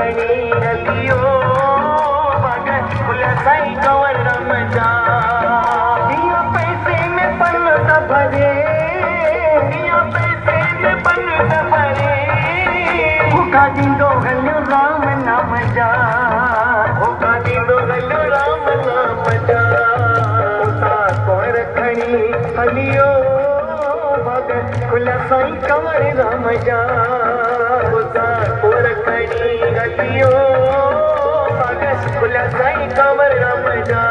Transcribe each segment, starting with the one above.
खणी हलियो बाग फुल साईं कंवर रमजान दिया पैसे में पन त भरे दिया पैसे में पन त भरे भूखा दींदो हलियो राम नाम जा भूखा दींदो हलियो राम नाम जा उता कंवर खणी हलियो बाग फुल साईं कंवर रमजान उता कंवर खणी हलियो बाग फुल साईं कंवर रमजान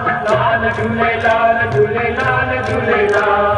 झूलेलाल झूलेलाल झूलेलाल झूलेलाल